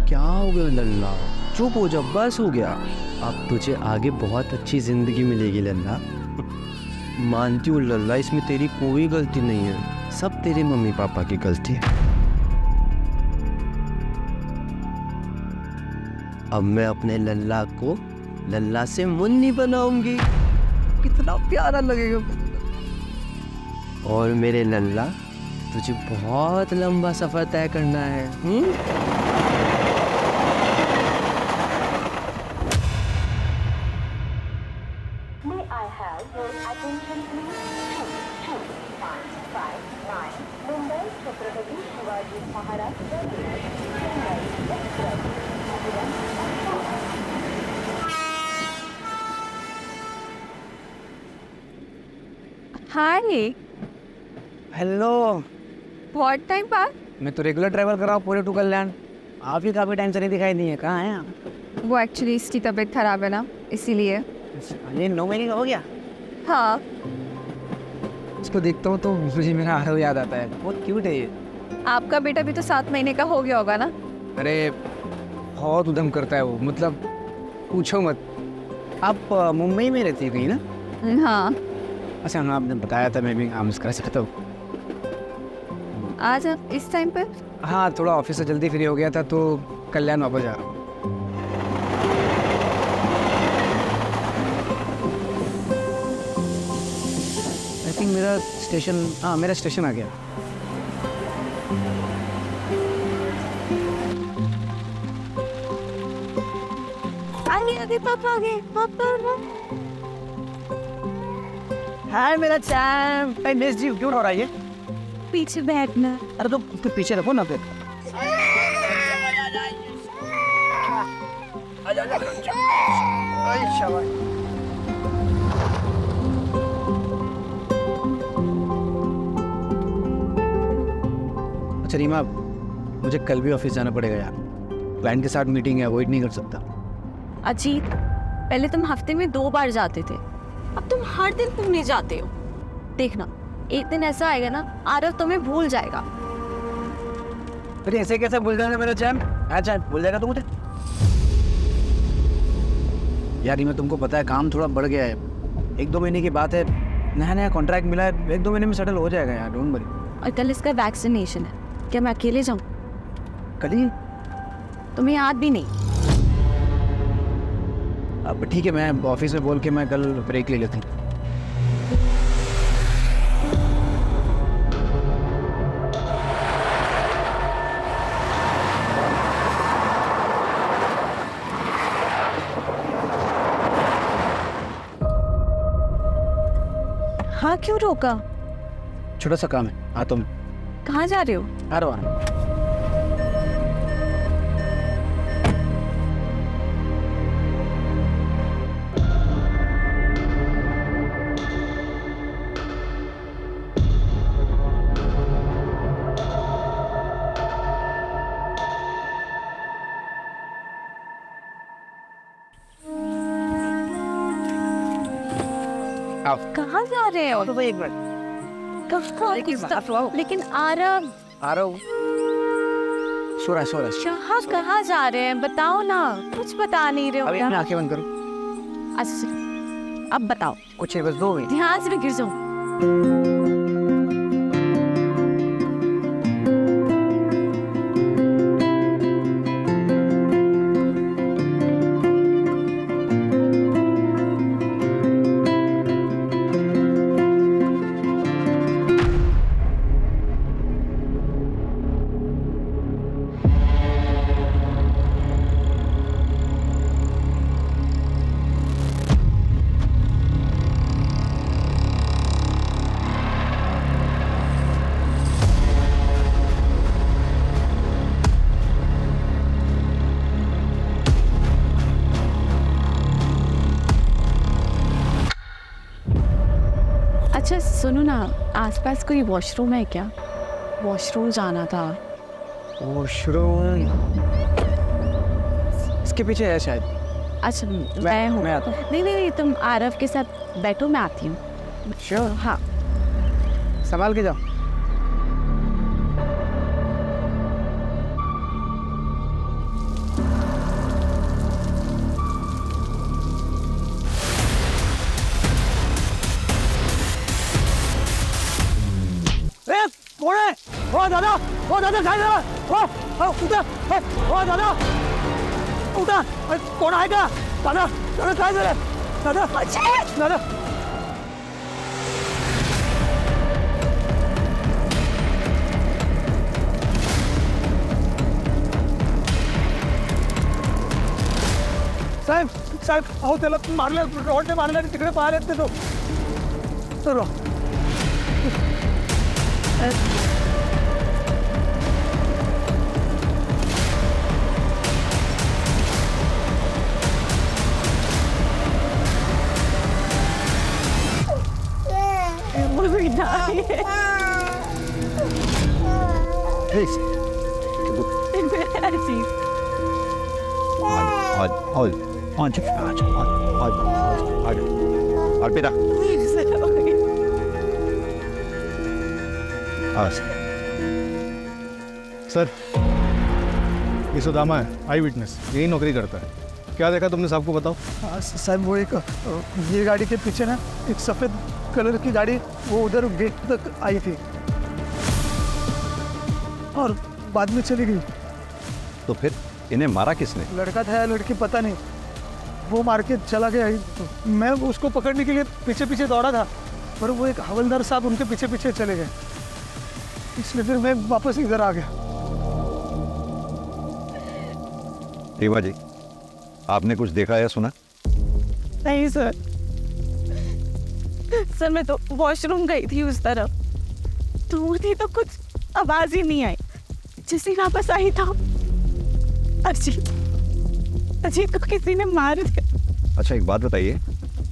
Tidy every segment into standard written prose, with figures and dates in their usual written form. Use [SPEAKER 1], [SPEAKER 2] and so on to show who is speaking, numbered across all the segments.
[SPEAKER 1] क्या हो गया लल्ला, चुप हो जा, बस हो गया। अब तुझे आगे बहुत अच्छी जिंदगी मिलेगी लल्ला। मानती हूँ लल्ला, इसमें तेरी कोई गलती नहीं है, सब तेरे मम्मी पापा की गलती है। अब मैं अपने लल्ला को लल्ला से मुन्नी बनाऊंगी, कितना प्यारा लगेगा। और मेरे लल्ला, तुझे बहुत लंबा सफर तय करना है।
[SPEAKER 2] May I have your attention please? 22559 Mumbai Chhatrapati Shivaji Maharaj Terminus, Chennai Express, Agiran,
[SPEAKER 3] hi,
[SPEAKER 4] hello.
[SPEAKER 3] बहुत टाइम बाद।
[SPEAKER 4] मैं तो रेगुलर ट्रैवल कर रहा हूँ पूरे टू कल्याण। आप ही काफ़ी टाइम से नहीं दिखाई दिए, कहाँ हैं आप?
[SPEAKER 3] वो एक्चुअली इसकी तबीयत खराब है ना, इसीलिए।
[SPEAKER 4] ये 9 महीने का हो गया।
[SPEAKER 3] हाँ,
[SPEAKER 4] इसको देखता हूँ तो मुझे मेरा आरव याद आता है, बहुत क्यूट है ये।
[SPEAKER 3] आपका बेटा भी तो 7 महीने का हो गया होगा ना।
[SPEAKER 4] अरे बहुत उधम करता है वो, मतलब पूछो मत। आप मुंबई में रहती थी ना?
[SPEAKER 3] हाँ,
[SPEAKER 4] अच्छा हाँ, आपने बताया था, मैं भी काम कर सकता हूँ।
[SPEAKER 3] आज आप इस टाइम पर?
[SPEAKER 4] हाँ, थोड़ा ऑफिस से जल्दी फ्री हो गया था तो कल्याण वापस जा रहा हूँ। आई थिंक मेरा स्टेशन, हाँ मेरा स्टेशन आ गया।
[SPEAKER 3] आगे पापा आगे पापा।
[SPEAKER 4] हाय मेरा चैम्प, आई मिस यू। क्यों हो रहा है ये?
[SPEAKER 3] पीछे बैठना।
[SPEAKER 4] अरे तो उसके पीछे रखो ना फिर। अच्छा रीमा, मुझे कल भी ऑफिस जाना पड़ेगा यार, क्लाइंट के साथ मीटिंग है, अवॉइड नहीं कर सकता।
[SPEAKER 3] अजीत, पहले तुम हफ्ते में 2 बार जाते थे, अब तुम हर दिन घूमने जाते हो। देखना, एक दिन ऐसा आएगा ना, आरव तुम्हें भूल जाएगा।
[SPEAKER 4] अरे ऐसे कैसे भूल जाएगा मेरा चैम्प? अच्छा भूल जाएगा तो मुझे? यार रीमा, तुमको पता है काम थोड़ा बढ़ गया है, 1-2 महीने की बात है, नया नया कॉन्ट्रैक्ट मिला है, 1-2 महीने में सेटल हो जाएगा यार, डोंट वरी।
[SPEAKER 3] और कल इसका वैक्सीनेशन है, क्या मैं अकेले जाऊँ?
[SPEAKER 4] कल ही?
[SPEAKER 3] तुम्हें याद भी नहीं?
[SPEAKER 4] अब ठीक है, मैं ऑफिस में बोल के मैं कल ब्रेक ले लेती हूँ।
[SPEAKER 3] हाँ, क्यों रोका?
[SPEAKER 4] छोटा सा काम है, आता हूँ।
[SPEAKER 3] कहाँ जा रहे हो?
[SPEAKER 4] आ रहा हूँ।
[SPEAKER 3] कहाँ जा रहे हो?
[SPEAKER 4] तो एक मिनट,
[SPEAKER 3] लेकिन आरव,
[SPEAKER 4] आ रहा हूँ। सो रहा
[SPEAKER 3] यहाँ कहाँ जा रहे हैं? बताओ ना, कुछ बता नहीं रहे हो।
[SPEAKER 4] अभी अपनी आंखें बंद करो।
[SPEAKER 3] अच्छा, अब बताओ।
[SPEAKER 4] कुछ है, बस 2 मिनट।
[SPEAKER 3] ध्यान से, मैं गिर जाऊँ। अच्छा सुनो ना, आसपास कोई वॉशरूम है क्या? वॉशरूम जाना था।
[SPEAKER 4] वॉशरूम इसके पीछे है शायद।
[SPEAKER 3] अच्छा, मैं हूँ।
[SPEAKER 4] मैं आता हूँ।
[SPEAKER 3] नहीं, तुम आरव के साथ बैठो, मैं आती हूँ।
[SPEAKER 4] श्योर।
[SPEAKER 3] हाँ,
[SPEAKER 4] संभाल के जाओ। ओ दादा काय झालं? उठा ओ दादा उठा, कोण आहे का? दादा दादा काय झालं? दादा दादा साहेब साहेब अहो त्याला मारलं, रॉडने मारलं आणि तिकडे पाहिलेत ते तो
[SPEAKER 5] अर्पिता
[SPEAKER 6] सर, ये सुदामा है, आई विटनेस, यही नौकरी करता है। क्या देखा तुमने, साहब को बताओ।
[SPEAKER 4] साहब वो एक ये गाड़ी के पीछे ना एक सफ़ेद कलर की गाड़ी वो उधर गेट तक आई थी और बाद में चली गई।
[SPEAKER 5] तो फिर इन्हें मारा किसने?
[SPEAKER 4] लड़का था या लड़की पता नहीं, वो मार के चला गया। मैं उसको पकड़ने के लिए पीछे पीछे दौड़ा था पर वो एक हवलदार साहब उनके पीछे पीछे चले गए, इसलिए फिर मैं वापस इधर आ गया।
[SPEAKER 5] रीवा जी, आपने कुछ देखा या सुना?
[SPEAKER 3] नहीं सर, सर मैं तो वॉशरूम गई थी उस तरफ, दूर थी तो कुछ आवाज ही नहीं आई। जैसे वापस आई था अजीत को किसी ने मार दिया।
[SPEAKER 5] अच्छा एक बात बताइए,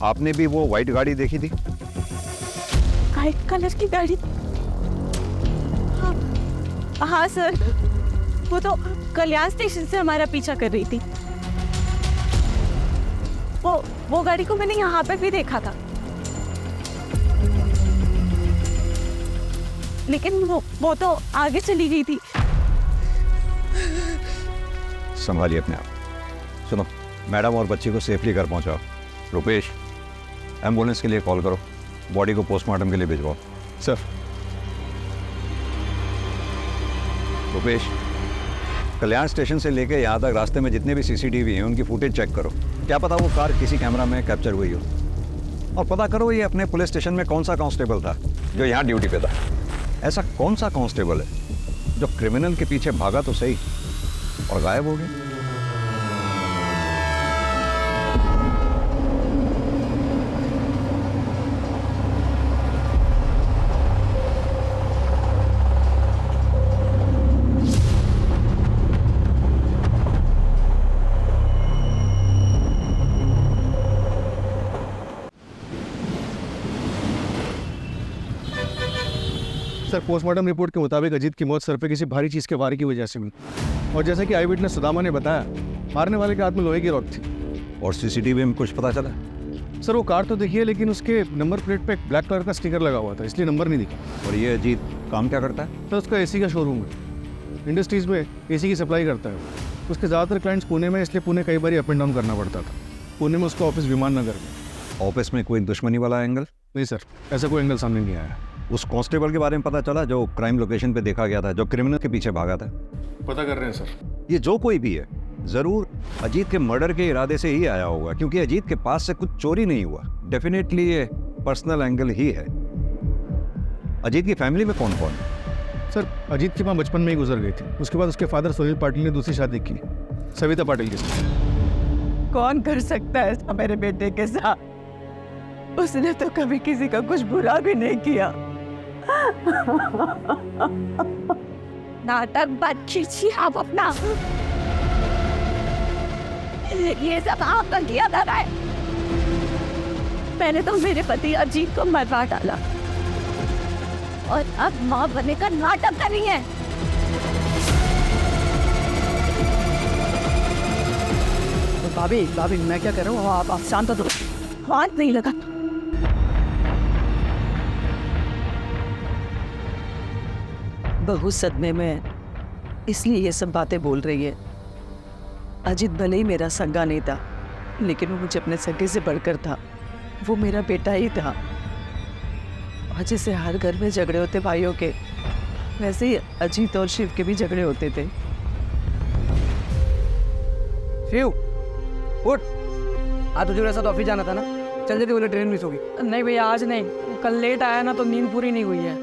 [SPEAKER 5] आपने भी वो व्हाइट गाड़ी देखी थी?
[SPEAKER 3] व्हाइट कलर की गाड़ी? हाँ सर, वो तो कल्याण स्टेशन से हमारा पीछा कर रही थी। वो गाड़ी को मैंने यहाँ पे भी देखा था, लेकिन वो तो आगे चली गई थी।
[SPEAKER 5] संभालिए अपने आप। सुनो, मैडम और बच्ची को सेफली घर पहुंचाओ। रुपेश, एम्बुलेंस के लिए कॉल करो, बॉडी को पोस्टमार्टम के लिए भिजवाओ।
[SPEAKER 6] सर।
[SPEAKER 5] रुपेश, कल्याण स्टेशन से लेके यहाँ तक रास्ते में जितने भी सीसीटीवी हैं उनकी फुटेज चेक करो, क्या पता वो कार किसी कैमरा में कैप्चर हुई हो। और पता करो ये अपने पुलिस स्टेशन में कौन सा कांस्टेबल था जो यहाँ ड्यूटी पे था। ऐसा कौन सा कांस्टेबल है जो क्रिमिनल के पीछे भागा तो सही और गायब हो गया।
[SPEAKER 6] सर, पोस्टमार्टम रिपोर्ट के मुताबिक अजीत की मौत सर पे किसी भारी चीज़ के वार की वजह से हुई, और जैसा कि आई विटनेस सुदामा ने बताया, मारने वाले के हाथ में लोहे की रॉड थी।
[SPEAKER 5] और सीसीटीवी में कुछ पता चला?
[SPEAKER 6] सर वो कार तो देखिए, लेकिन उसके नंबर प्लेट पे एक ब्लैक कलर का स्टिकर लगा हुआ था, इसलिए नंबर नहीं दिखा।
[SPEAKER 5] और ये अजीत काम क्या करता है?
[SPEAKER 6] सर उसका एसी का शोरूम है, इंडस्ट्रीज़ में एसी की सप्लाई करता है। उसके ज़्यादातर क्लाइंट्स पुणे में, इसलिए पुणे कई बार अप एंड डाउन करना पड़ता था। पुणे में उसका ऑफिस विमान नगर में।
[SPEAKER 5] ऑफिस में कोई दुश्मनी वाला एंगल?
[SPEAKER 6] नहीं सर, ऐसा कोई एंगल सामने नहीं आया।
[SPEAKER 5] उस कांस्टेबल के बारे में पता चला जो क्राइम लोकेशन पे देखा गया था, जो क्रिमिनल के पीछे भागा था?
[SPEAKER 6] पता कर रहे हैं सर।
[SPEAKER 5] ये जो कोई भी है जरूर अजीत के मर्डर के इरादे से ही आया होगा, क्योंकि अजीत के पास से कुछ चोरी नहीं हुआ। डेफिनेटली ये पर्सनल एंगल ही है। अजीत की फैमिली में कौन कौन है?
[SPEAKER 6] सर अजीत की माँ बचपन में ही गुजर गई थी, उसके बाद उसके फादर सुनील पाटिल ने दूसरी शादी की, सविता पाटिल के साथ।
[SPEAKER 7] कौन कर सकता है ऐसा मेरे बेटे के साथ? उसने तो कभी किसी का कुछ बुरा भी नहीं किया।
[SPEAKER 3] नाटक बंद कीजिए आप अपना, ये सब आपका किया जा रहा है। मैंने तो मेरे पति अजीत को मरवा डाला और अब माँ बनने का नाटक कर रही है।
[SPEAKER 7] भाभी मैं क्या कर रहा हूँ, आप शांत हो।
[SPEAKER 3] हाथ नहीं लगा।
[SPEAKER 7] बहू सदमे में इसलिए ये सब बातें बोल रही है। अजीत भले ही मेरा सगा नहीं था, लेकिन वो मुझे अपने सगे से बढ़कर था। वो मेरा बेटा ही था। और जैसे हर घर में झगड़े होते भाइयों के, वैसे ही अजीत और शिव के भी झगड़े होते थे।
[SPEAKER 8] शिव उठ, आज तुझे मेरे साथ ऑफिस जाना था ना, चल जल्दी बोले ट्रेन मिस होगी।
[SPEAKER 9] नहीं भैया आज नहीं, कल लेट आया ना तो नींद पूरी नहीं हुई है।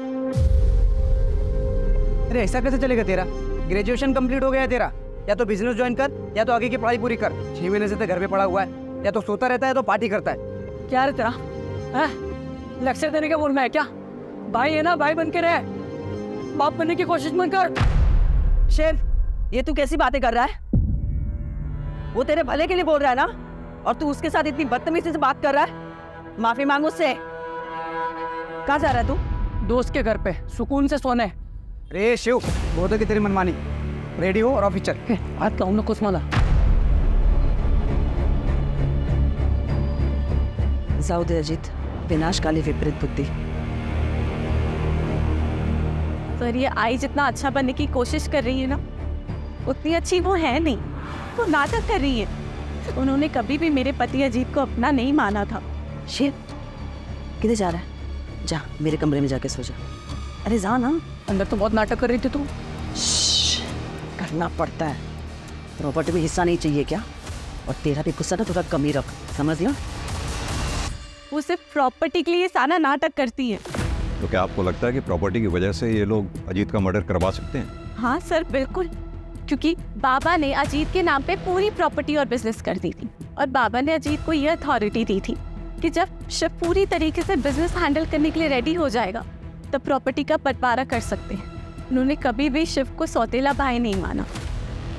[SPEAKER 8] अरे ऐसा कैसे चलेगा तेरा? ग्रेजुएशन कंप्लीट हो गया है तेरा, या तो बिजनेस ज्वाइन कर या तो आगे की पढ़ाई पूरी कर। 6 महीने से तो घर पे पड़ा हुआ है, या तो सोता रहता है तो पार्टी करता है।
[SPEAKER 9] क्या रे तेरा है? लेक्चर देने का बोलना है क्या? भाई है ना, भाई बन के रहे, बाप बनने की कोशिश मत कर।
[SPEAKER 7] शिव, ये तू कैसी बातें कर रहा है? वो तेरे भले के लिए बोल रहा है ना, और तू उसके साथ इतनी बदतमीजी से बात कर रहा है। माफी मांग उससे। कहाँ जा रहा है तू?
[SPEAKER 9] दोस्त के घर पे सुकून से सोने।
[SPEAKER 8] अरे शिव, बहुत है कि तेरी मनमानी। रेडी हो और ऑफिस चल।
[SPEAKER 9] आज कहूँ ना कुछ माला।
[SPEAKER 7] जाऊ दे अजीत, विनाशकाली विपरीत बुद्धि।
[SPEAKER 3] सर ये आई जितना अच्छा बनने की कोशिश कर रही है ना, उतनी अच्छी वो है नहीं, वो नाटक कर रही है। उन्होंने कभी भी मेरे पति अजीत को अपना नहीं माना था।
[SPEAKER 7] शिव, किधर जा रहा है? जा मेरे कमरे में जाके सो जा। अरे जा ना।
[SPEAKER 9] अंदर तो बहुत नाटक कर रही थी तू।
[SPEAKER 7] करना पड़ता है, प्रॉपर्टी में हिस्सा नहीं चाहिए क्या? और तेरा भी गुस्सा ना थोड़ा कम ही रख, समझ लिया?
[SPEAKER 3] वो सिर्फ प्रॉपर्टी के लिए सारा नाटक करती है।
[SPEAKER 5] तो क्या आपको लगता है कि प्रॉपर्टी की वजह से ये लोग अजीत का मर्डर करवा सकते हैं?
[SPEAKER 3] हाँ सर बिल्कुल, क्योंकि बाबा ने अजीत के नाम पे पूरी प्रॉपर्टी और बिजनेस कर दी थी, और बाबा ने अजीत को ये अथॉरिटी दी थी कि जब शिव पूरी तरीके से बिजनेस हैंडल करने के लिए रेडी हो जाएगा तब प्रॉपर्टी का बंटवारा कर सकते हैं। उन्होंने कभी भी शिव को सौतेला भाई नहीं माना,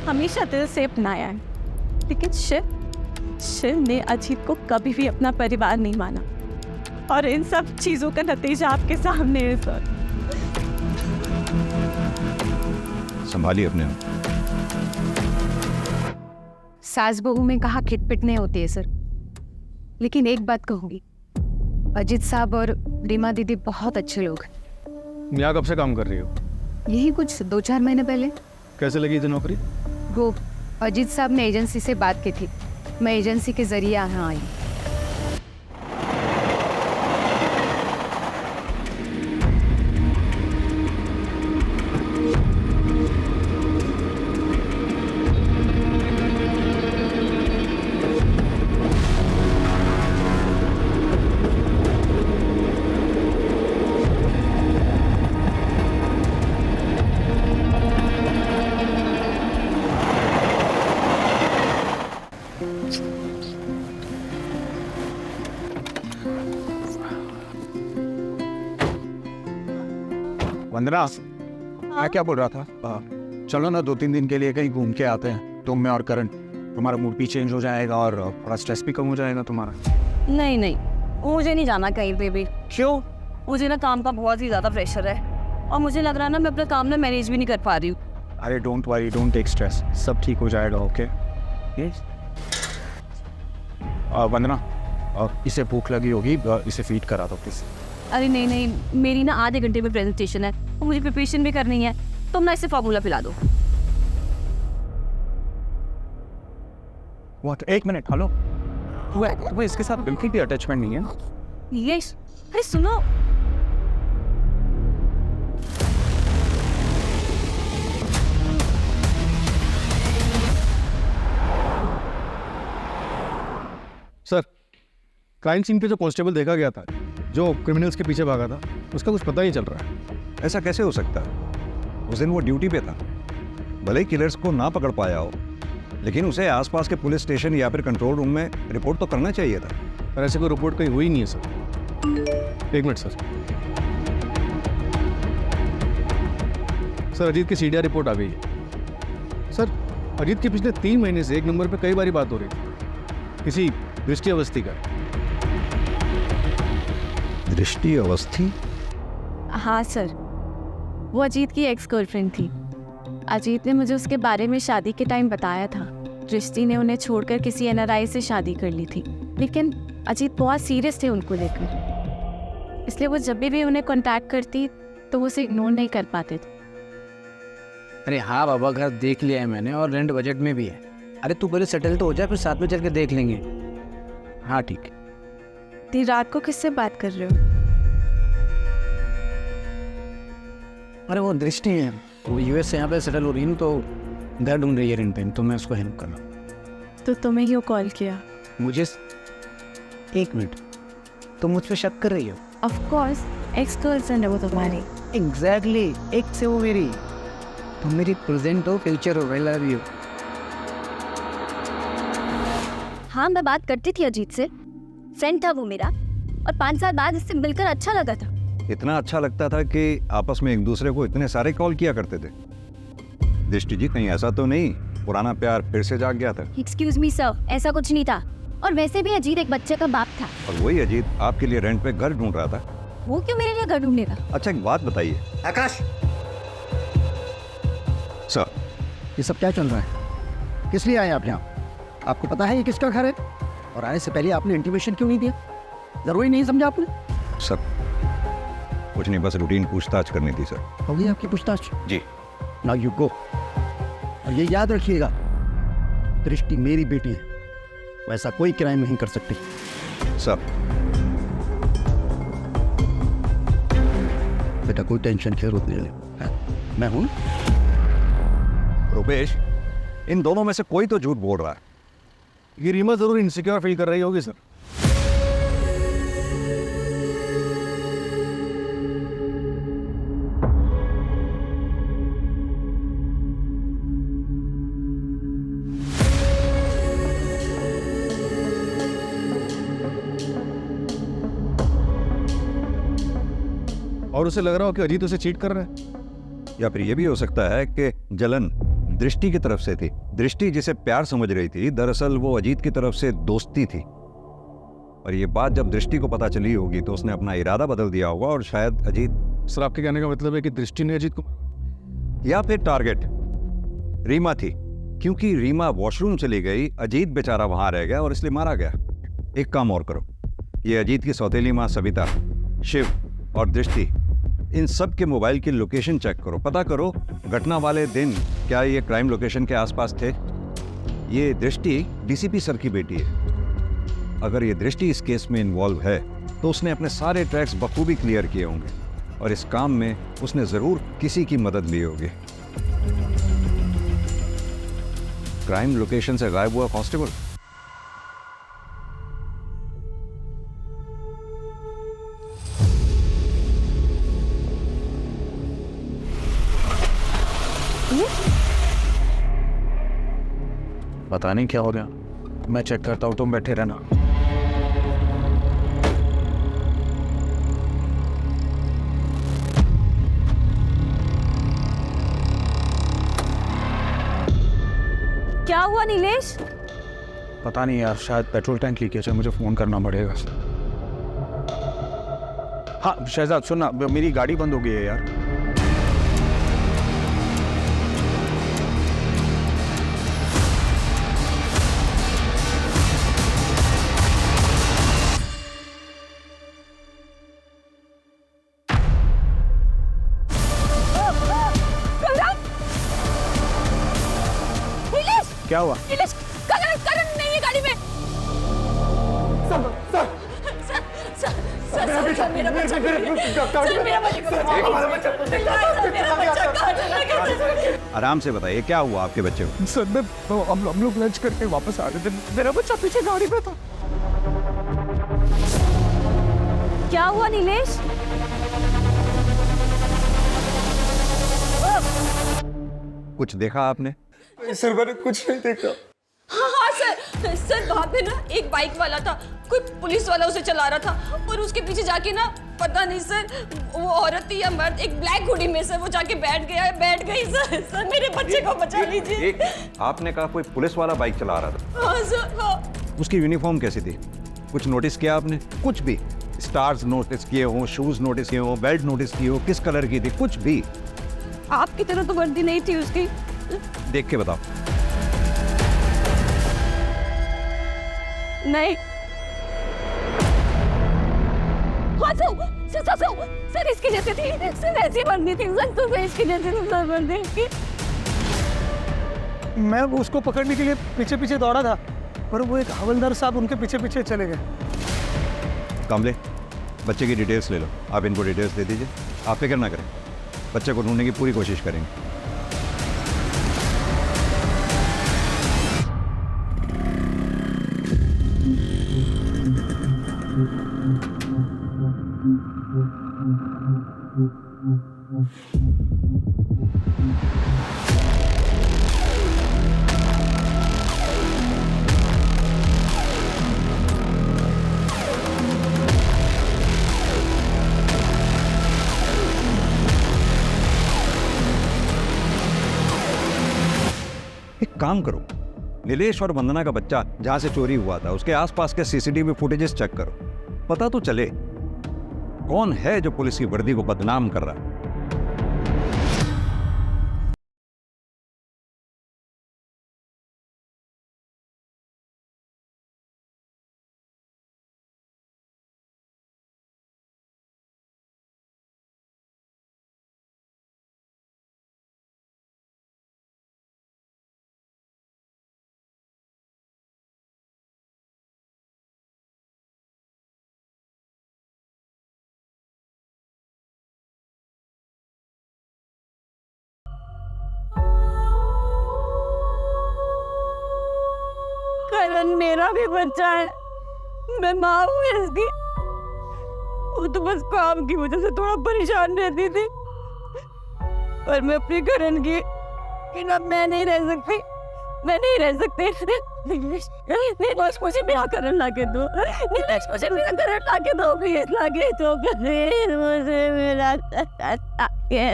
[SPEAKER 3] हमेशा दिल से अपनाया है। लेकिन शिव ने अजीत को कभी भी अपना परिवार नहीं माना, और इन सब चीजों का नतीजा आपके सामने है सर।
[SPEAKER 5] संभालिए अपने आप।
[SPEAKER 10] सास बहू में कहा खिटपिट नहीं होती है सर, लेकिन एक बात कहूँगी, अजीत साहब और रीमा दीदी बहुत अच्छे लोग हैं।
[SPEAKER 6] यहाँ कब से काम कर रही हो?
[SPEAKER 10] यही कुछ 2-4 महीने पहले।
[SPEAKER 6] कैसे लगी थी नौकरी?
[SPEAKER 10] वो अजीत साहब ने एजेंसी से बात की थी, मैं एजेंसी के जरिए यहाँ आई।
[SPEAKER 11] वंदना, मैं क्या बोल रहा था, चलो ना 2-3 दिन के लिए कहीं घूम के आते हैं, तुम मैं और करण। तुम्हारा मूड भी चेंज हो जाएगा और थोड़ा स्ट्रेस भी कम हो जाएगा तुम्हारा।
[SPEAKER 3] नहीं नहीं, मुझे नहीं जाना कहीं पे भी।
[SPEAKER 8] क्यों?
[SPEAKER 3] मुझे ना काम का बहुत ही ज़्यादा प्रेशर है, और मुझे लग रहा है ना मैं अपना काम ना मैनेज भी नहीं कर पा रही हूँ।
[SPEAKER 11] अरे don't worry, don't take stress, सब ठीक हो जाएगा। ओके वंदना, इसे भूख लगी होगी, इसे फीड करा दो प्लीज।
[SPEAKER 3] अरे नहीं नहीं, मेरी ना आधे घंटे में प्रेजेंटेशन है और मुझे प्रिपरेशन भी करनी है, तुम ना इसे फार्मूला पिला दो।
[SPEAKER 11] व्हाट? 1 minute, hello. तुम्हें इसके साथ बिल्कुल भी अटैचमेंट नहीं है?
[SPEAKER 3] यस, अरे सुनो,
[SPEAKER 6] सर, क्राइम सीन पे जो कांस्टेबल देखा गया था, जो क्रिमिनल्स के पीछे भागा था, उसका कुछ पता नहीं चल रहा है।
[SPEAKER 5] ऐसा कैसे हो सकता है? उस दिन वो ड्यूटी पे था, भले ही किलर्स को ना पकड़ पाया हो, लेकिन उसे आसपास के पुलिस स्टेशन या फिर कंट्रोल रूम में रिपोर्ट तो करना चाहिए था।
[SPEAKER 6] पर ऐसे कोई रिपोर्ट कहीं हुई नहीं है sir. 1 minute sir. Sir, Ajit की सीडीआर रिपोर्ट आ गई है। सर, अजीत के पिछले 3 महीने से 1 नंबर पे कई बारी बात हो रही थी, किसी दृष्टि अवस्थी का।
[SPEAKER 5] दृष्टि अवस्थी?
[SPEAKER 3] हाँ सर, वो अजीत की एक्स गर्लफ्रेंड थी। अजीत ने मुझे उसके बारे में शादी के टाइम बताया था। दृष्टि ने उन्हें छोड़कर किसी NRI से शादी कर ली थी, लेकिन अजीत बहुत सीरियस थे उनको लेकर, इसलिए वो जब भी उन्हें कांटेक्ट करती तो वो उसे इग्नोर नहीं कर पाते थे।
[SPEAKER 8] अरे हाँ बाबा, घर देख लिया है मैंने और रेंट बजट में भी है। अरे तू पहले सेटल तो हो जाए, फिर साथ में चल के देख लेंगे। हाँ ठीक है।
[SPEAKER 3] इतनी रात को किससे बात कर रहे हो?
[SPEAKER 11] अरे वो दृष्टि है, वो यूएस से यहाँ पे सेटल हो रही है ना, तो घर ढूंढ रही है रेंट पे, तो मैं उसको हेल्प कर रहा हूँ।
[SPEAKER 3] तो तुम्हें क्यों कॉल किया?
[SPEAKER 11] मुझे 1 मिनट, तुम मुझ पे शक कर रही हो?
[SPEAKER 3] ऑफ कोर्स, एक्स गर्लफ्रेंड है वो तुम्हारी।
[SPEAKER 11] एग्जैक्टली, एक से वो मेरी, तुम मेरी प्रेजेंट हो, फ्यूचर हो, आई लव यू।
[SPEAKER 10] हाँ, मैं बात करती थी अजीत से, फ्रेंड था वो मेरा, और 5 साल बाद इससे मिलकर अच्छा लगा था।
[SPEAKER 5] इतना अच्छा लगता था कि आपस में एक दूसरे को इतने सारे कॉल किया करते थे। दृष्टि जी, कहीं ऐसा तो नहीं पुराना प्यार फिर से जाग गया था?
[SPEAKER 10] एक्सक्यूज मी सर, ऐसा कुछ नहीं था, और वैसे भी अजीत एक बच्चे का बाप था।
[SPEAKER 5] और वही अजीत आपके लिए रेंट पे घर ढूंढ रहा था।
[SPEAKER 10] वो क्यों मेरे लिए घर ढूंढेगा?
[SPEAKER 5] अच्छा, एक बात बताइए
[SPEAKER 11] आकाश,
[SPEAKER 5] सर,
[SPEAKER 11] ये सब क्या चल रहा है? किस लिए आए आप यहाँ? आपको पता है ये किसका घर है? और आने से पहले आपने इंटीमेशन क्यों नहीं दिया? जरूरी नहीं समझा आपने?
[SPEAKER 5] सर कुछ नहीं, बस रूटीन पूछताछ करनी थी सर।
[SPEAKER 11] हो गई आपकी पूछताछ?
[SPEAKER 5] जी।
[SPEAKER 11] Now you go. और ये याद रखिएगा, दृष्टि मेरी बेटी है, वैसा कोई क्राइम नहीं कर सकती।
[SPEAKER 5] सर।
[SPEAKER 11] बेटा कोई टेंशन खेर होती है, मैं हूं।
[SPEAKER 5] रुपेश, इन दोनों में से कोई तो झूठ बोल रहा है।
[SPEAKER 6] ये रीमा जरूर इनसिक्योर फील कर रही होगी सर। और उसे लग रहा हो कि अजीत उसे चीट कर रहा है।
[SPEAKER 5] या फिर ये भी हो सकता है कि जलन दृष्टि की तरफ से थी। दृष्टि जिसे प्यार समझ रही थी, दरअसल वो अजीत की तरफ से दोस्ती थी। और ये बात जब दृष्टि को पता चली होगी तो उसने अपना इरादा बदल दिया होगा, और शायद अजीत।
[SPEAKER 6] सर आपके कहने का मतलब है कि दृष्टि ने अजीत को,
[SPEAKER 5] या फिर टारगेट रीमा थी, क्योंकि रीमा वॉशरूम चली गई, अजीत बेचारा वहां रह गया और इसलिए मारा गया। एक काम और करो, ये अजीत की सौतेली माँ सविता, शिव और दृष्टि, इन सब के मोबाइल की लोकेशन चेक करो, पता करो घटना वाले दिन क्या ये क्राइम लोकेशन के आसपास थे। ये दृष्टि डीसीपी सर की बेटी है। अगर ये दृष्टि इस केस में इन्वॉल्व है तो उसने अपने सारे ट्रैक्स बखूबी क्लियर किए होंगे, और इस काम में उसने जरूर किसी की मदद ली होगी। क्राइम लोकेशन से गायब हुआ कांस्टेबल।
[SPEAKER 11] पता नहीं क्या हो गया, मैं चेक करता हूँ, तुम बैठे रहना।
[SPEAKER 3] क्या हुआ नीलेश?
[SPEAKER 11] पता नहीं यार, शायद पेट्रोल टैंक लीकेज है, मुझे फोन करना पड़ेगा। हाँ शहजाद सुनना, मेरी गाड़ी बंद हो गई है यार। क्या हुआ?
[SPEAKER 3] करण नहीं है गाड़ी में।
[SPEAKER 5] आराम से बताइए क्या हुआ आपके बच्चे को?
[SPEAKER 11] सर हम लोग लंच करके वापस आ रहे थे, मेरा बच्चा पीछे गाड़ी में था।
[SPEAKER 3] क्या हुआ नीलेश?
[SPEAKER 5] कुछ देखा आपने?
[SPEAKER 11] सर मैंने कुछ नहीं देखा।
[SPEAKER 12] हाँ सर वहाँ पे ना एक बाइक वाला था, कोई पुलिस वाला उसे चला रहा था, और उसके पीछे जाके ना पता नहीं सर वो औरत थी या मर्द, एक ब्लैक हुडी में सर वो जाके बैठ गई सर मेरे बच्चे को बचा लीजिए।
[SPEAKER 5] आपने कहा कोई पुलिस वाला बाइक चला रहा था?
[SPEAKER 12] हाँ सर हाँ।
[SPEAKER 5] उसकी यूनिफॉर्म कैसी थी? कुछ नोटिस किया आपने? कुछ भी स्टार्स नोटिस किए हो, शूज नोटिस किए हो, बेल्ट नोटिस की हो, किस कलर की थी, कुछ भी?
[SPEAKER 3] आपकी तरह तो वर्दी नहीं थी उसकी।
[SPEAKER 5] देख के बताओ।
[SPEAKER 3] नहीं। सर इसकी जैसे थी, सर ऐसी वर्दी थी, सर तो इसकी जैसे थी सर वर्दी इसकी।
[SPEAKER 4] मैं उसको पकड़ने के लिए पीछे पीछे दौड़ा था, पर वो एक हवलदार साहब उनके पीछे पीछे चले गए।
[SPEAKER 5] कामले, बच्चे की डिटेल्स ले लो, आप इनको डिटेल्स दे दीजिए, आप फिक्र ना करें। बच्चे को ढूंढने की पूरी कोशिश करेंगे। एक काम करो, नीलेश और वंदना का बच्चा जहां से चोरी हुआ था उसके आसपास के सीसीटीवी फुटेजेस चेक करो, पता तो चले कौन है जो पुलिस की वर्दी को बदनाम कर रहा है।
[SPEAKER 3] करण मेरा भी बच्चा है, मैं माँ हूँ इसकी। वो तो बस काम की वजह से थोड़ा परेशान रहती थी, पर मैं अपने करण की बिना मैं नहीं रह सकती, मैं नहीं रह सकती। नीलेश मुझे मेरा करण ला के दो, नीलेश मुझे मेरा करण ला के दो, प्लीज ला के दो, प्लीज मुझे मेरा करण ला के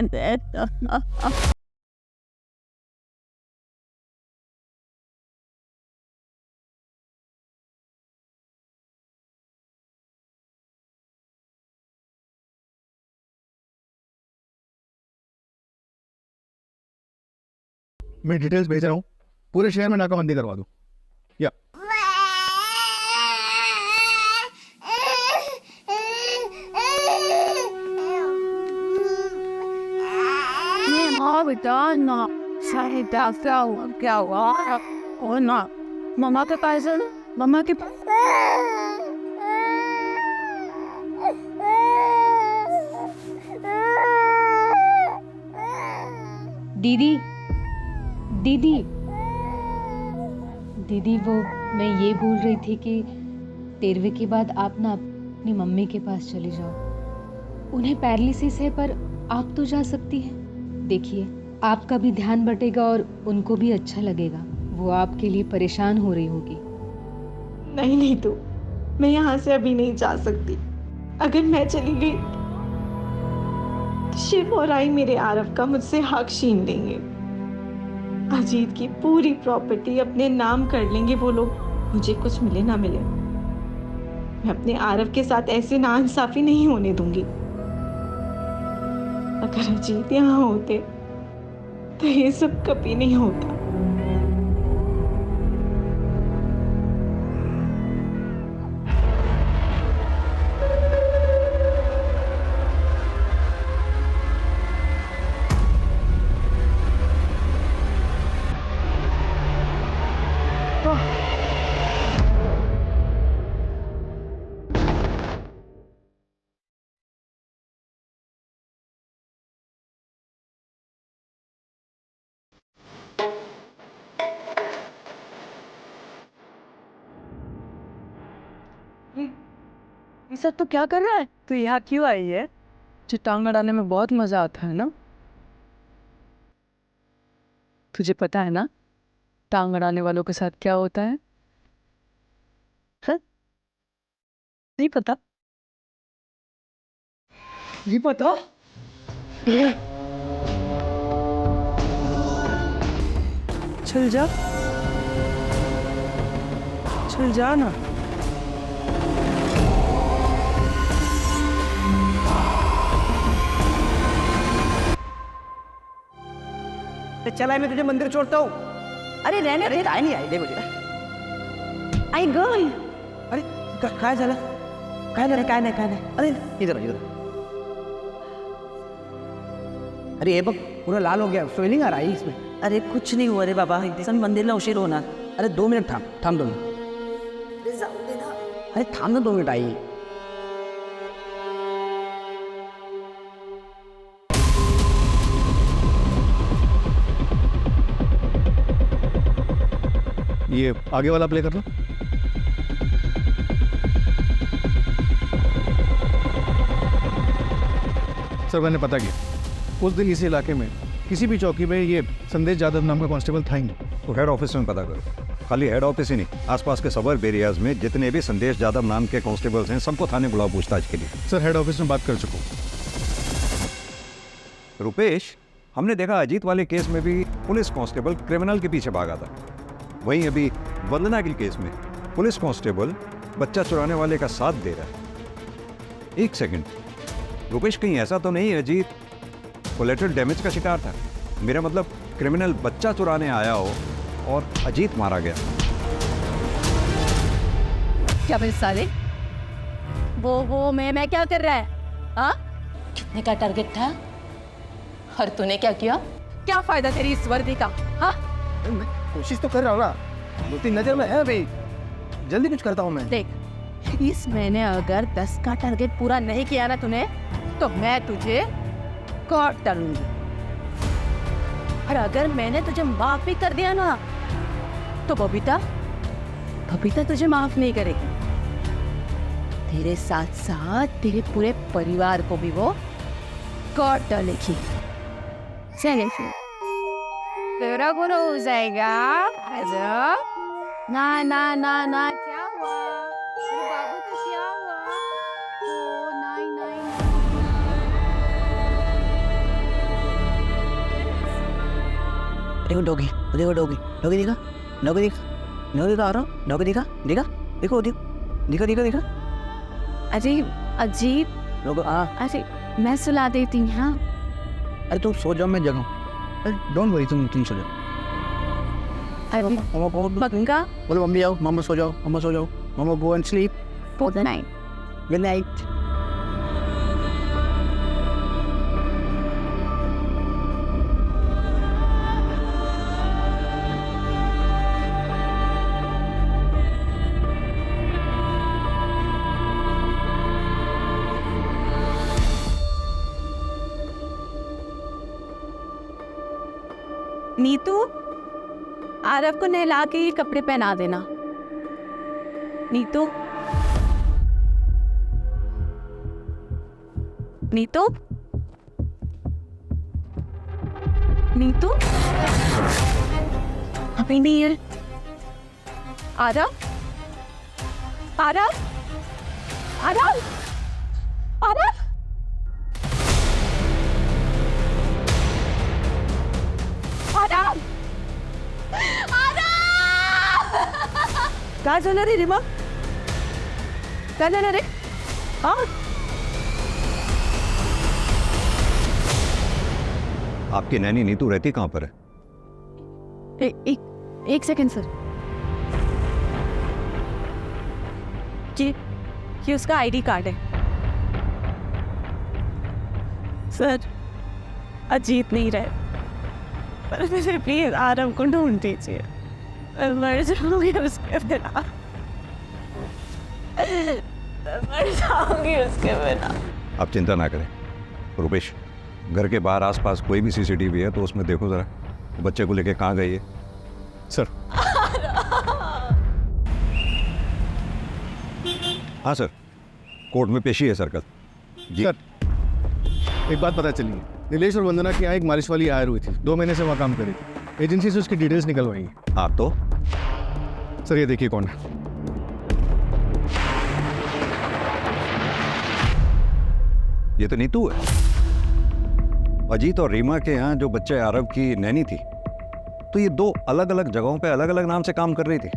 [SPEAKER 3] दो।
[SPEAKER 6] मैं डिटेल्स भेज रहा हूँ, पूरे शहर में नाकाबंदी करवा दूँ। या
[SPEAKER 3] हाँ बेटा ना, सही क्या हुआ, क्या हुआ? और ना मम्मा के पास है, मम्मा के पास।
[SPEAKER 10] दीदी दीदी दीदी, वो मैं ये बोल रही थी कि 13वीं के बाद आप ना अपनी मम्मी के पास चले जाओ। उन्हें पैरालिसिस है पर आप तो जा सकती हैं। देखिए, आपका भी ध्यान बटेगा और उनको भी अच्छा लगेगा। वो आपके लिए परेशान हो रही होगी।
[SPEAKER 3] नहीं नहीं, तो मैं यहाँ से अभी नहीं जा सकती। अगर मैं चली गई शिव और आई मेरे आरव का मुझसे हक छीन लेंगे। अजीत की पूरी प्रॉपर्टी अपने नाम कर लेंगे वो लोग, मुझे कुछ मिले ना मिले। मैं अपने आरव के साथ ऐसे नाइंसाफी नहीं होने दूंगी। अगर अजीत यहाँ होते तो ये सब कभी नहीं होता।
[SPEAKER 7] ये सब तो क्या कर रहा है? तो यहाँ क्यों आई है? तुझे टांग अड़ाने में बहुत मजा आता है ना? तुझे पता है ना टांग अड़ाने वालों के साथ क्या होता है? नहीं पता? नहीं पता? चल जा, चल जा ना।
[SPEAKER 8] चला मैं तुझे मंदिर छोड़ता हूँ। अरे रहने दे, आई नहीं आई दे मुझे। आई गर्ल, अरे काय झालं? काय नाही काय नाही काय नाही, अरे इधर इधर। अरे ये बघ पूरा लाल हो गया, स्वेलिंग आ रहा है इसमें। अरे कुछ नहीं हुआ रे बाबा, सन मंदिरला उशीर होणार। अरे 2 मिनट थांब, थांब 2 मिनट। अरे थांब ना 2 मिनट आई।
[SPEAKER 6] ये आगे वाला प्ले कर लो। सर मैंने पता किया, उस दिन इसी इलाके में किसी भी चौकी में ये संदेश यादव नाम का कांस्टेबल था ही नहीं।
[SPEAKER 5] तो हेड ऑफिस में पता करो। खाली हेड ऑफिस ही नहीं, आसपास के सबर्ब एरियाज में जितने भी संदेश यादव नाम के कांस्टेबल्स हैं सबको थाने बुलाओ पूछताछ के लिए।
[SPEAKER 6] सर हेड ऑफिस में बात कर चुका हूँ।
[SPEAKER 5] रुपेश, हमने देखा अजीत वाले केस में भी पुलिस कांस्टेबल क्रिमिनल के पीछे भागा था। वहीं अभी वंदना के केस में पुलिस कांस्टेबल बच्चा चुराने वाले का साथ दे रहा है। एक सेकंड रुपेश, कहीं ऐसा तो नहीं अजीत कोलेटरल डैमेज का शिकार था? मेरा मतलब क्रिमिनल बच्चा चुराने आया हो और अजीत मारा गया।
[SPEAKER 3] क्या मेरे साले वो मैं क्या कर रहा है? हाँ,
[SPEAKER 12] कितने का टारगेट था और तूने क्या किया?
[SPEAKER 3] क्या फायदा तेरी इस वर्दी का? हाँ,
[SPEAKER 11] कोशिश तो कर रहा हूँ ना, 2-3 नजर में है भाई, जल्दी कुछ करता हूँ मैं।
[SPEAKER 3] देख इस महीने अगर 10 का टारगेट पूरा नहीं किया ना तूने, तो मैं तुझे काट डालूंगी। और अगर मैंने तुझे माफ भी कर दिया ना, तो बबीता तुझे माफ नहीं करेगी। तेरे साथ साथ तेरे पूरे परिवार को भी वो काट डालेगी। चले फिर तेरा गुना हो जाएगा। ना ना ना ना, क्या हुआ मेरे बाबू को? क्या हुआ? ओ नहीं नहीं,
[SPEAKER 8] देखो डॉगी, देखो डॉगी, डॉगी दिखा, डॉगी दिखा, डॉगी दिखा, आ रहा हूँ, डॉगी दिखा, दिखा, देखो दिखा, दिखा, दिखा।
[SPEAKER 3] अजीब
[SPEAKER 8] डॉगी
[SPEAKER 3] अरे मैं सुला देती हूँ। हाँ,
[SPEAKER 11] अरे तुम सो जाओ, मैं जगाऊँ। डोंट वरी, तुम सो जाओ।
[SPEAKER 3] बंगा
[SPEAKER 11] बोलो मम्मी आओ, मामा सो जाओ, मामा सो जाओ, मामा go and sleep,
[SPEAKER 3] good night.
[SPEAKER 11] Good night.
[SPEAKER 3] Neetu, Aarav को नहला के ये कपड़े पहना देना। नीतू, नीतू, नीतू, अभी नहीं है। आरव, आरव, आरव, आरव, आरव,
[SPEAKER 8] काय झालं रे रिमा? काय झालं रे? हाँ
[SPEAKER 5] आपकी नैनी नीतू रहती कहाँ पर है?
[SPEAKER 3] एक सेकंड सर, ये उसका आईडी कार्ड है। सर अजीत नहीं रहे, पर मुझे प्लीज आरव को ढूंढ दीजिए। मैं मर जाऊंगी उसके बिना, मर जाऊंगी उसके बिना।
[SPEAKER 5] आप चिंता ना करें रुपेश, घर के बाहर आसपास कोई भी सीसीटीवी है तो उसमें देखो जरा, बच्चे को लेके कहाँ गई है?
[SPEAKER 6] सर
[SPEAKER 5] हाँ सर, कोर्ट में पेशी है सर कल। जी
[SPEAKER 6] सर एक बात पता चली है, नीलेश और वंदना की यहाँ एक मालिश वाली हायर हुई थी, 2 महीने से वहाँ काम करी थी। एजेंसी से उसकी डिटेल्स निकलवाई।
[SPEAKER 5] हाँ तो
[SPEAKER 6] सर ये देखिए कौन है।
[SPEAKER 5] ये तो नीतू है। अजीत और रीमा के यहाँ जो बच्चे आरव की नैनी थी, तो ये 2 अलग अलग जगहों पे अलग अलग नाम से काम कर रही थी।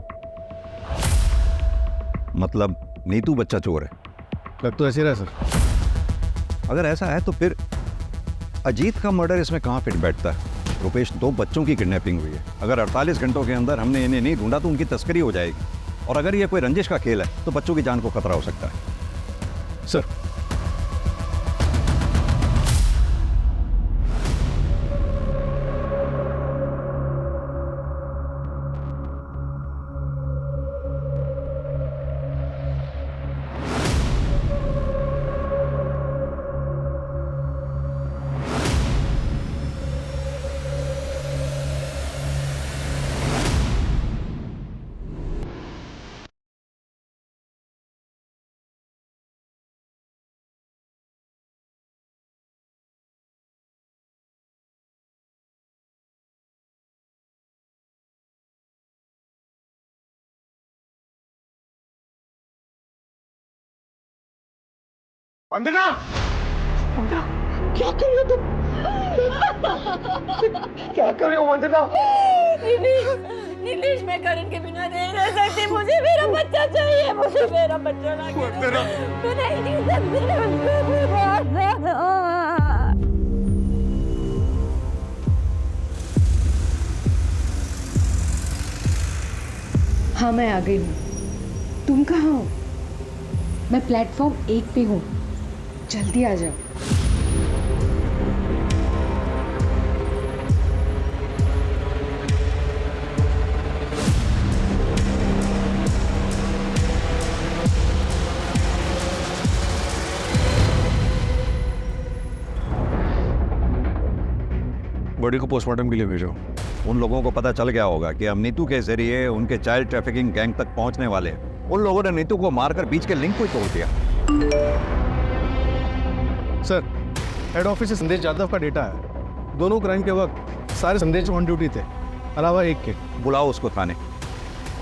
[SPEAKER 5] मतलब नीतू बच्चा चोर है।
[SPEAKER 6] लग तो ऐसे रहा सर।
[SPEAKER 5] अगर ऐसा है तो फिर अजीत का मर्डर इसमें कहाँ फिट बैठता है? रुपेश, 2 बच्चों की किडनैपिंग हुई है। अगर 48 घंटों के अंदर हमने इन्हें नहीं ढूंढा तो उनकी तस्करी हो जाएगी, और अगर ये कोई रंजिश का खेल है तो बच्चों की जान को खतरा हो सकता है।
[SPEAKER 6] सर
[SPEAKER 11] वंदना, क्या कर रहे हो तुम? क्या कर रहे हो वंदना?
[SPEAKER 12] नीलेश, मैं करण के बिना नहीं रह सकती। मुझे मेरा बच्चा चाहिए, मुझे मेरा बच्चा चाहिए। मैं नहीं जी सकती।
[SPEAKER 10] हाँ मैं आ गई हूँ। तुम कहाँ हो? मैं प्लेटफॉर्म 1 पे हूँ, जल्दी आ जाओ।
[SPEAKER 6] बॉडी को पोस्टमार्टम के लिए भेजो।
[SPEAKER 5] उन लोगों को पता चल गया होगा कि हम नीतू के जरिए उनके चाइल्ड ट्रैफिकिंग गैंग तक पहुंचने वाले हैं। उन लोगों ने नीतू को मारकर बीच के लिंक को ही तोड़ दिया।
[SPEAKER 6] सर, हेड ऑफिस से संदेश यादव का डेटा है। दोनों क्राइम के वक्त सारे संदेश ऑन ड्यूटी थे, अलावा एक के।
[SPEAKER 5] बुलाओ उसको थाने,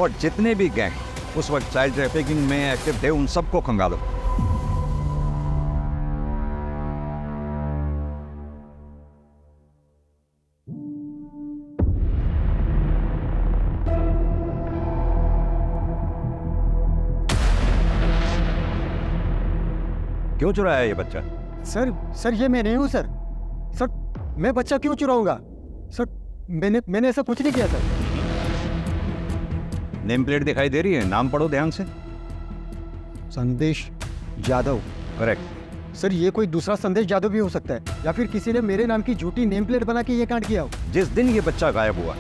[SPEAKER 5] और जितने भी गैंग उस वक्त चाइल्ड ट्रैफिकिंग में एक्टिव थे उन सबको खंगालो। क्यों चुराया ये बच्चा?
[SPEAKER 4] सर ये मैं नहीं हूँ सर। सर मैं बच्चा क्यों चुराऊंगा? सर मैंने ऐसा कुछ नहीं किया सर।
[SPEAKER 5] नेम प्लेट दिखाई दे रही है, नाम पढ़ो ध्यान से।
[SPEAKER 4] संदेश यादव।
[SPEAKER 5] करेक्ट।
[SPEAKER 4] सर ये कोई दूसरा संदेश यादव भी हो सकता है, या फिर किसी ने मेरे नाम की झूठी नेम प्लेट बना के ये कांड किया हो।
[SPEAKER 5] जिस दिन ये बच्चा गायब हुआ,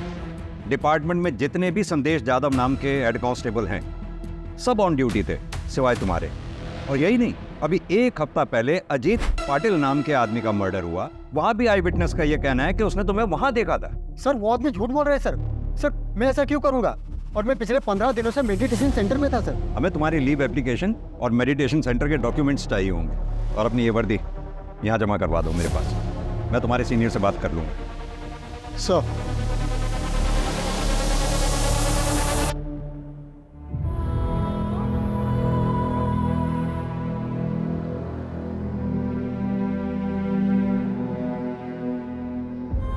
[SPEAKER 5] डिपार्टमेंट में जितने भी संदेश यादव नाम के हेड कांस्टेबल हैं सब ऑन ड्यूटी थे, सिवाय तुम्हारे। और यही नहीं, अभी 1 हफ्ता पहले अजीत पाटिल नाम के आदमी का मर्डर हुआ, वहां भी आई विटनेस का ये कहना है कि उसने तुम्हें वहां देखा था।
[SPEAKER 4] सर वो आदमी झूठ बोल रहे हैं सर। सर मैं ऐसा क्यों करूंगा? और मैं पिछले 15 दिनों से मेडिटेशन सेंटर में था सर।
[SPEAKER 5] हमें तुम्हारी लीव एप्लीकेशन और मेडिटेशन सेंटर के डॉक्यूमेंट्स चाहिए होंगे, और अपनी ये वर्दी यहाँ जमा करवा दो मेरे पास। मैं तुम्हारे सीनियर से बात कर लूँगा।
[SPEAKER 4] सर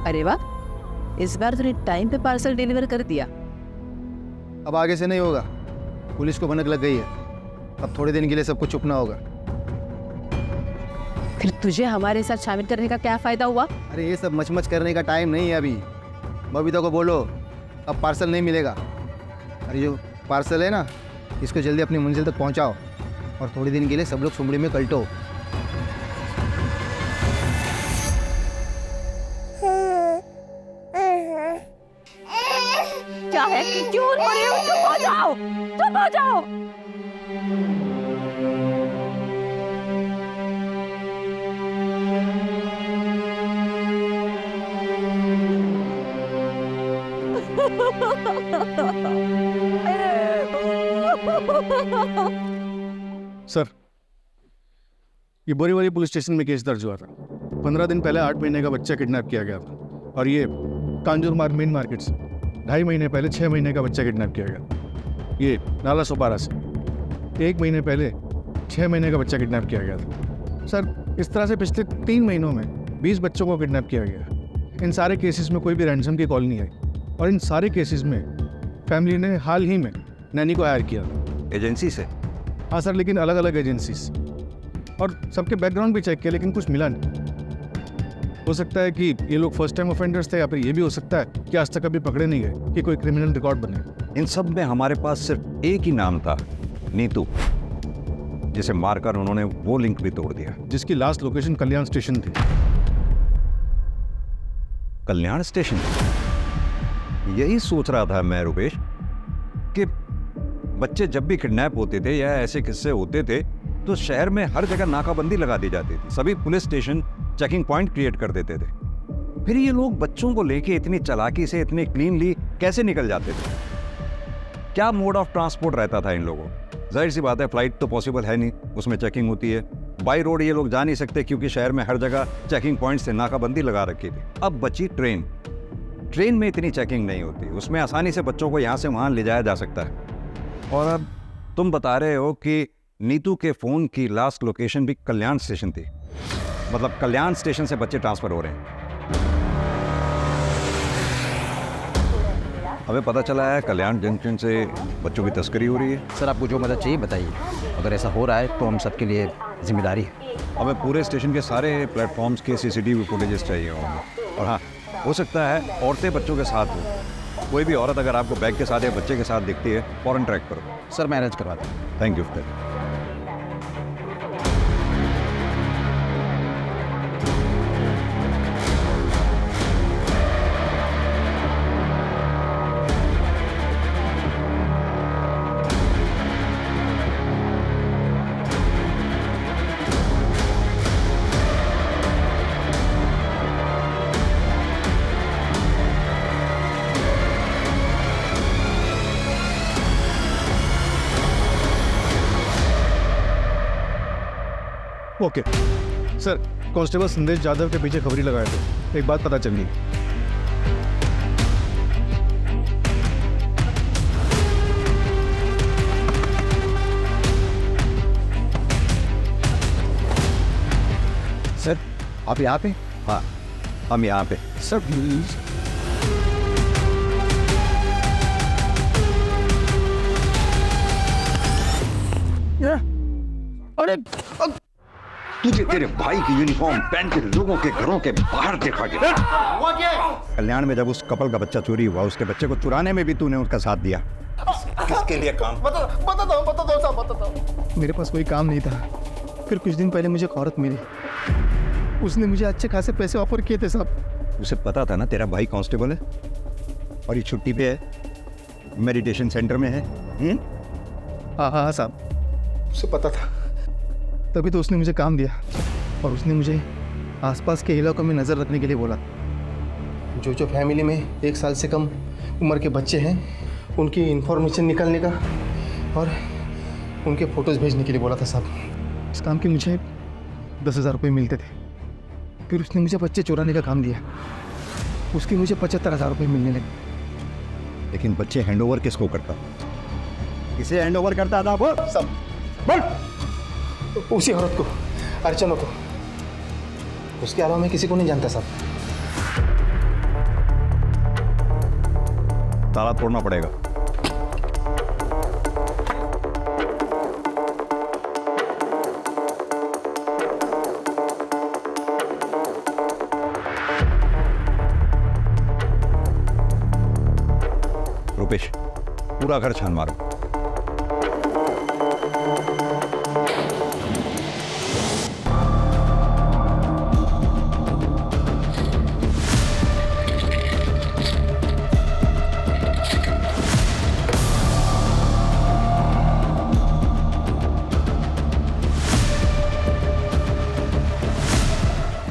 [SPEAKER 7] अरे वाह, इस बार तूने टाइम पे पार्सल डिलीवर कर दिया।
[SPEAKER 6] अब आगे से नहीं होगा, पुलिस को भनक लग गई है। अब थोड़े दिन के लिए सबको चुपना होगा।
[SPEAKER 3] फिर तुझे हमारे साथ शामिल करने का क्या फायदा हुआ?
[SPEAKER 6] अरे ये सब मचमच करने का टाइम नहीं है अभी। बबीता को बोलो अब पार्सल नहीं मिलेगा। अरे जो पार्सल है ना, इसको जल्दी अपनी मंजिल तक पहुंचाओ, और थोड़ी दिन के लिए सब लोग सुमड़ी में कल्टो।
[SPEAKER 3] क्या है? क्यों रो रहे हो? चुप हो जाओ, चुप हो जाओ।
[SPEAKER 6] सर, ये बोरीवली पुलिस स्टेशन में केस दर्ज हुआ था। 15 दिन पहले 8 महीने का बच्चा किडनैप किया गया था, और ये कांजूर मार्ग मेन मार्केट से 2.5 महीने पहले 6 महीने का बच्चा किडनैप किया गया। ये नाला सोपारा से 1 महीने पहले 6 महीने का बच्चा किडनैप किया गया था। सर, इस तरह से पिछले 3 महीनों में 20 बच्चों को किडनैप किया गया। इन सारे केसेस में कोई भी रैंसम की कॉल नहीं आई, और इन सारे केसेस में फैमिली ने हाल ही में नैनी को हायर किया।
[SPEAKER 5] एजेंसी से?
[SPEAKER 6] हाँ सर, लेकिन अलग अलग एजेंसी से, और सबके बैकग्राउंड भी चेक किया, लेकिन कुछ मिला नहीं। हो सकता है कि ये लोग फर्स्ट टाइम ऑफेंडर्स थे, या फिर ये भी हो सकता है कि आज तक कभी पकड़े नहीं गए कि कोई क्रिमिनल रिकॉर्ड बने।
[SPEAKER 5] इन सब में हमारे पास सिर्फ एक ही नाम था, नीतू, जिसे मारकर उन्होंने वो लिंक भी तोड़ दिया,
[SPEAKER 6] जिसकी लास्ट लोकेशन कल्याण स्टेशन थी।
[SPEAKER 5] कल्याण स्टेशन? यही सोच रहा था मैं रुपेश कि बच्चे जब भी किडनैप होते थे या ऐसे किस्से होते थे तो शहर में हर जगह नाकाबंदी लगा दी जाती थी, सभी police station checking point create कर देते थे। फिर ये लोग बच्चों को लेके इतनी चालाकी से इतने क्लीनली कैसे निकल जाते थे? क्या मोड ऑफ ट्रांसपोर्ट रहता था इन लोगों? जाहिर सी बात है, फ्लाइट तो पॉसिबल है नहीं, उसमें चेकिंग होती है। बाई रोड ये लोग जा नहीं सकते क्योंकि शहर में हर जगह चेकिंग पॉइंट से नाकाबंदी लगा रखी थी। अब बची ट्रेन। ट्रेन में इतनी चेकिंग नहीं होती, उसमें आसानी से बच्चों को यहाँ से वहाँ ले जाया जा सकता है। और अब तुम बता रहे हो कि नीतू के फ़ोन की लास्ट लोकेशन भी कल्याण स्टेशन थी। मतलब कल्याण स्टेशन से बच्चे ट्रांसफ़र हो रहे हैं। हमें पता चला है कल्याण जंक्शन से बच्चों की तस्करी हो रही है।
[SPEAKER 11] सर आपको जो मदद चाहिए बताइए, अगर ऐसा हो रहा है तो हम सबके लिए जिम्मेदारी है।
[SPEAKER 5] हमें पूरे स्टेशन के सारे प्लेटफॉर्म्स के सीसीटीवी फुटेजेस चाहिए होंगे। और हाँ, हो सकता है औरतें बच्चों के साथ हो। कोई भी औरत अगर आपको बैग के साथ या बच्चे के साथ दिखती है, फ़ौरन ट्रैक करो।
[SPEAKER 11] सर मैं अरेंज करवाता हूँ।
[SPEAKER 5] Thank you sir.
[SPEAKER 6] Okay sir, constable संदेश जाधव के पीछे खबरी लगाए थे। एक बात पता चल गई।
[SPEAKER 11] सर आप यहाँ पे?
[SPEAKER 5] हाँ, हम यहाँ पे।
[SPEAKER 11] Sir please.
[SPEAKER 4] अरे
[SPEAKER 5] तुझे तेरे भाई की यूनिफॉर्म पहन के लोगों के घरों के बाहर देखा गया। कल्याण में जब उस कपल का बच्चा चोरी हुआ, उसके बच्चे को चुराने में भी तूने उसका साथ दिया। किसके लिए काम?
[SPEAKER 4] बताता। मेरे पास कोई काम नहीं था। फिर कुछ दिन पहले मुझे एक औरत मिली, उसने मुझे अच्छे खासे पैसे ऑफर किए थे साहब।
[SPEAKER 5] उसे पता था ना तेरा भाई कांस्टेबल है और ये छुट्टी पे है, मेडिटेशन सेंटर में है।
[SPEAKER 4] हाँ साहब, उसे पता था, तभी तो उसने मुझे काम दिया। और उसने मुझे आसपास के इलाकों में नज़र रखने के लिए बोला। जो फैमिली में 1 साल से कम उम्र के बच्चे हैं, उनकी इंफॉर्मेशन निकालने का और उनके फ़ोटोज़ भेजने के लिए बोला था साहब। इस काम के मुझे 10,000 रुपये मिलते थे। फिर उसने मुझे बच्चे चुराने का काम दिया, उसके मुझे 75,000 रुपये मिलने लगे।
[SPEAKER 5] लेकिन बच्चे हैंडओवर किसको करता? किसे हैंडओवर करता था वो?
[SPEAKER 4] सब बोल, उसी औरत को, अर्चना को। उसके अलावा मैं किसी को नहीं जानता साहब।
[SPEAKER 5] ताला तोड़ना पड़ेगा। रुपेश, पूरा घर छान मारो।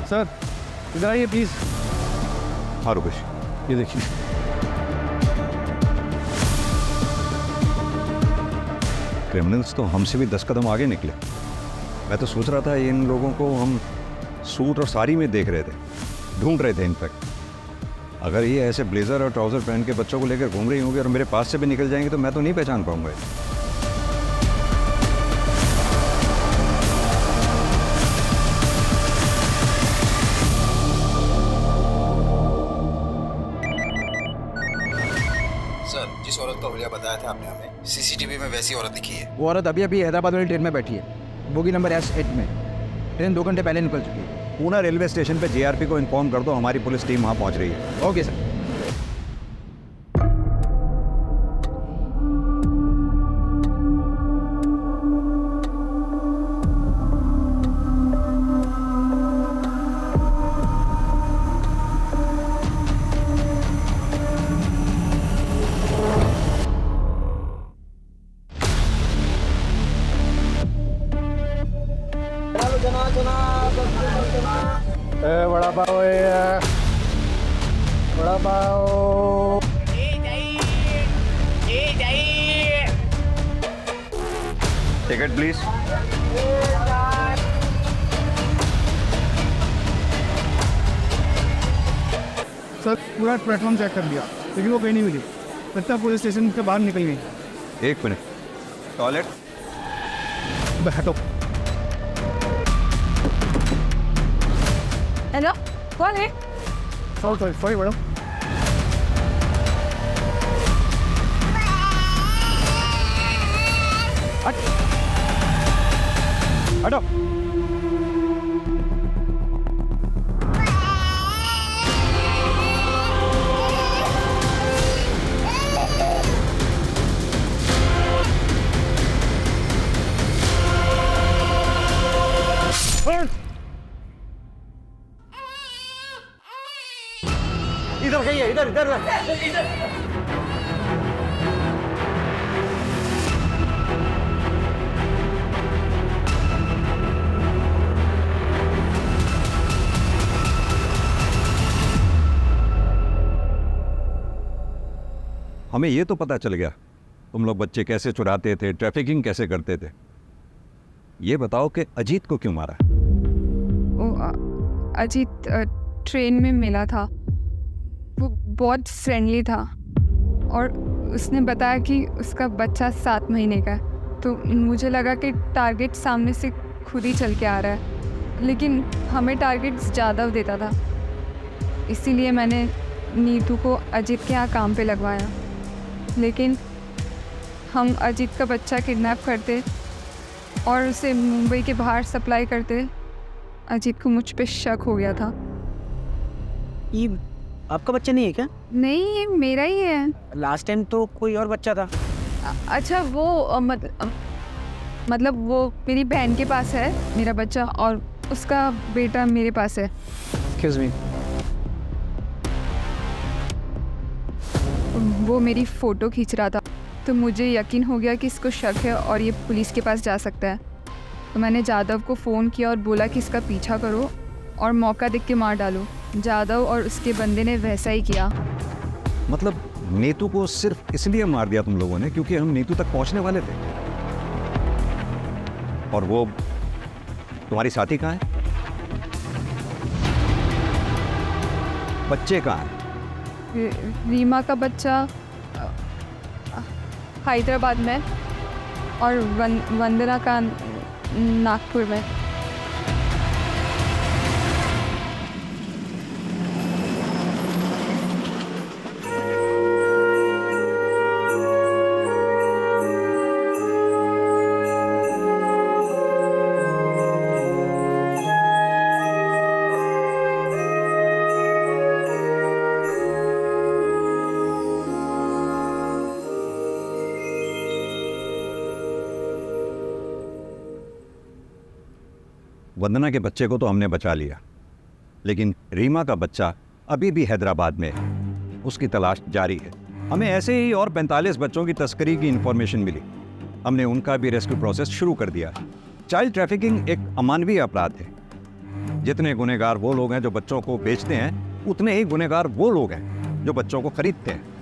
[SPEAKER 6] सर इधर आइए प्लीज।
[SPEAKER 5] हाँ रुपेश,
[SPEAKER 6] ये देखिए।
[SPEAKER 5] क्रिमिनल्स तो हमसे भी 10 कदम आगे निकले। मैं तो सोच रहा था इन लोगों को हम सूट और साड़ी में देख रहे थे, ढूंढ रहे थे। इनफैक्ट अगर ये ऐसे ब्लेजर और ट्राउजर पहन के बच्चों को लेकर घूम रही होंगी और मेरे पास से भी निकल जाएंगे तो मैं तो नहीं पहचान पाऊंगा।
[SPEAKER 11] सर जिस औरत का हुलिया बताया था आपने हमें, सीसीटीवी में वैसी औरत दिखी है। वो औरत अभी अभी हैदराबाद वाली ट्रेन में बैठी है, बोगी नंबर S8 में। ट्रेन 2 घंटे पहले निकल चुकी है।
[SPEAKER 5] पूना रेलवे स्टेशन पे जीआरपी को इन्फॉर्म कर दो, हमारी पुलिस टीम वहाँ पहुँच रही है।
[SPEAKER 11] Okay sir.
[SPEAKER 4] बड़ा पाव है, vada pav.
[SPEAKER 5] Ticket please.
[SPEAKER 6] Sir पूरा प्लेटफॉर्म चेक कर लिया लेकिन वो कहीं नहीं मिली। लगता है पुलिस स्टेशन के बाहर निकल गई।
[SPEAKER 5] 1 मिनट, टॉयलेट।
[SPEAKER 6] हटो।
[SPEAKER 3] हेलो, कौन है?
[SPEAKER 4] Sorry madam.
[SPEAKER 5] हटो।
[SPEAKER 8] इधर गई है, इधर इधर
[SPEAKER 5] हमें ये तो पता चल गया तुम लोग बच्चे कैसे चुराते थे, ट्रैफिकिंग कैसे करते थे। ये बताओ कि अजीत को क्यों मारा?
[SPEAKER 13] अजीत ट्रेन में मिला था, वो बहुत फ्रेंडली था और उसने बताया कि उसका बच्चा 7 महीने का है। तो मुझे लगा कि टारगेट सामने से खुद ही चल के आ रहा है, लेकिन हमें टारगेट्स ज़्यादा देता था। इसीलिए मैंने नीतू को अजीत के यहाँ काम पे लगवाया। लेकिन हम अजीत का बच्चा किडनैप करते और उसे मुंबई के बाहर सप्लाई करते। अजीत को मुझ पे शक हो गया था।
[SPEAKER 8] ये आपका बच्चा नहीं है क्या?
[SPEAKER 13] नहीं, ये मेरा ही है।
[SPEAKER 8] लास्ट टाइम तो कोई और बच्चा था।
[SPEAKER 13] अच्छा, वो मतलब वो मेरी बहन के पास है मेरा बच्चा, और उसका बेटा मेरे पास है।
[SPEAKER 8] Excuse me.
[SPEAKER 13] वो मेरी फ़ोटो खींच रहा था, तो मुझे यकीन हो गया कि इसको शक है और ये पुलिस के पास जा सकता है। तो मैंने जादव को फ़ोन किया और बोला कि इसका पीछा करो और मौका देख के मार डालो। जादव और उसके बंदे ने वैसा ही किया।
[SPEAKER 5] मतलब नीतू को सिर्फ इसलिए मार दिया तुम लोगों ने क्योंकि हम नीतू तक पहुंचने वाले थे? और वो तुम्हारी साथी कहाँ है? बच्चे कहाँ हैं?
[SPEAKER 13] रीमा का बच्चा हैदराबाद में और वंदना का नागपुर में।
[SPEAKER 5] वंदना के बच्चे को तो हमने बचा लिया, लेकिन रीमा का बच्चा अभी भी हैदराबाद में है। उसकी तलाश जारी है। हमें ऐसे ही और 45 बच्चों की तस्करी की इंफॉर्मेशन मिली। हमने उनका भी रेस्क्यू प्रोसेस शुरू कर दिया है। चाइल्ड ट्रैफिकिंग एक अमानवीय अपराध है। जितने गुनहगार वो लोग हैं जो बच्चों को बेचते हैं, उतने ही गुनहगार वो लोग हैं जो बच्चों को खरीदते हैं।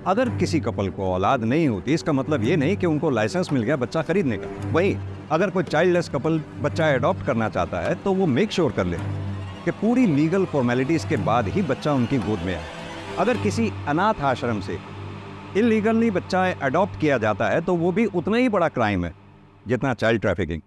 [SPEAKER 5] अगर किसी कपल को औलाद नहीं होती, इसका मतलब ये नहीं कि उनको लाइसेंस मिल गया बच्चा खरीदने का। वहीं अगर कोई चाइल्डलेस कपल बच्चा अडॉप्ट करना चाहता है तो वो मेक श्योर कर ले कि पूरी लीगल फॉर्मेलिटीज़ के बाद ही बच्चा उनकी गोद में आए। अगर किसी अनाथ आश्रम से इलीगली बच्चा अडॉप्ट किया जाता है तो वो भी उतना ही बड़ा क्राइम है जितना चाइल्ड ट्रैफिकिंग।